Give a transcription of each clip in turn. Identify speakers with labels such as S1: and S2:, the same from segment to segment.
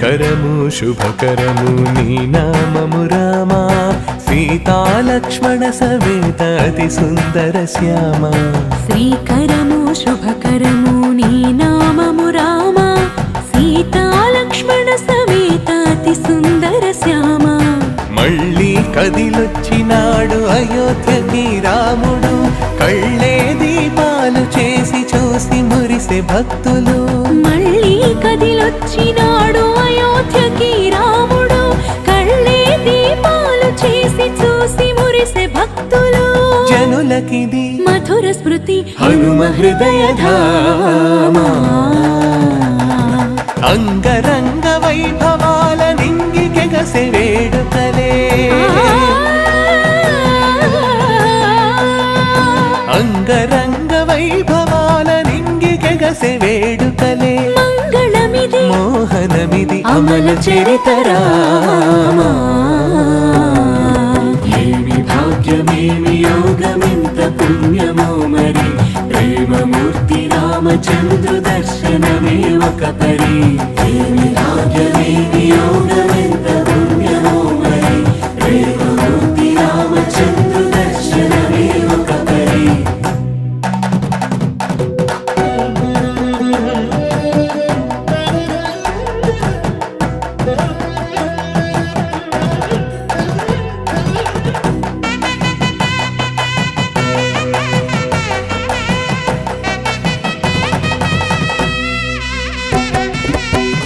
S1: శ్రీకరము శుభకరము నీ నామము రామా సీతాలక్ష్మణ సమేత అతి సుందర శ్యామ
S2: శ్రీకరము శుభకరము నీ నామము రామా సీతాలక్ష్మణ సమేత అతి సుందర శ్యామ
S1: మళ్ళీ కదిలొచ్చినాడు అయోధ్యకి రాముడు కళ్ళే దీపాలు చేసి చూసి మురిసే భక్తులు
S2: మళ్ళీ కదిలొచ్చినాడు అయోధ్యకి రాముడు కళ్ళే దీపాలు చేసి చూసి మురిసే భక్తులు
S1: జనులకిది
S2: మధుర స్మృతి
S1: హనుమ హృదయ ధామా అంగరంగ వైభవాల నింగికెగసె వేడుకలే అంగరంగ వైభవాల నింగికెగసె వేడుకలే
S2: మంగళమిది
S1: మోహనమిది అమల చరితరామా ఏమి భాగ్యమేమి యోగమెంత పుణ్యమో మరి ప్రేమమూర్తి రామచంద్ర దర్శనమే ఒక పరి ఏమి భాగ్యమేమి యోగమెంత పుణ్యమో మరి ప్రేమమూర్తి రామచంద్ర దర్శనమే ఒక పరి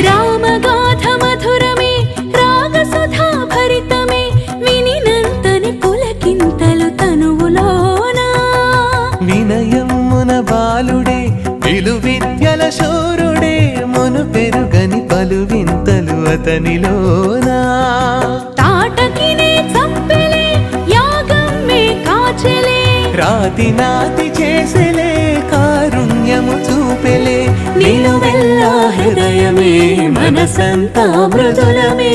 S2: రామగాథ మధురమే రాగసుధా భరితమే వినినంతని పులకింతలు తనువులోనా
S1: వినయమున బాలుడే విలువిద్యల శూరుడే మును పెరుగని పలు వింతలు అతనిలోనా
S2: తాటకినే చంపెలే యాగమ్మే కాచెలే
S1: రాతి నాతి చేసెలే కారుణ్యము చూపెలే నిలువెల్లా హృదయమే మనసంతా మృదులమే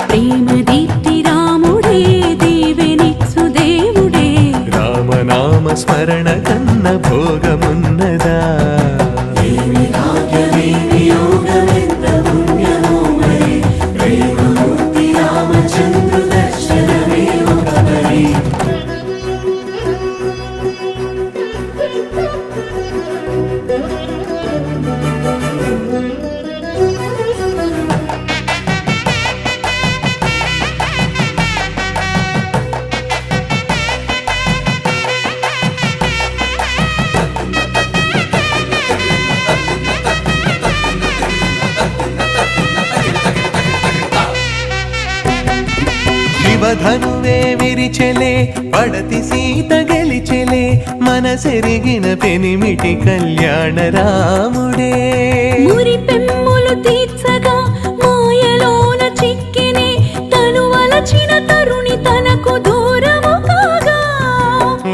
S2: ప్రేమ దీప్తి రాముడే దీవెనిచ్చు దేవుడే
S1: రామనామ స్మరణ కన్న భోగమున్నదా ఏమి భాగ్యమేమి యోగమెంత పుణ్యమో మరి ప్రేమమూర్తి రామచంద్ర దర్శనమే ఒక పరి శివధనువే విరిచెలే పడతి సీత గెలిచెలే మనసెరిగిన పెనిమిటి కళ్యాణ రాముడే
S2: మురి పెమ్ములు తీర్చగా మాయలోన చిక్కినే తను వలచిన తరుణి తనకు దూరము కాగా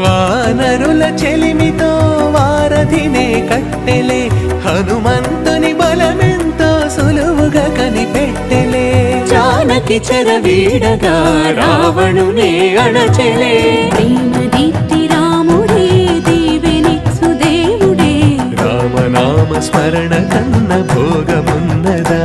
S1: వానరుల చెలిమితో వారధినే కట్టెలే హనుమంతుని బలమెంతో సులువుగా కనిపెట్టెలే జానకి చెరవీడగా రావణునే అణచెలే
S2: ప్రేమ దీప్తి రాముడే దీవెనిచ్చు దేవుడే
S1: రామనామ స్మరణ కన్న భోగమున్నదా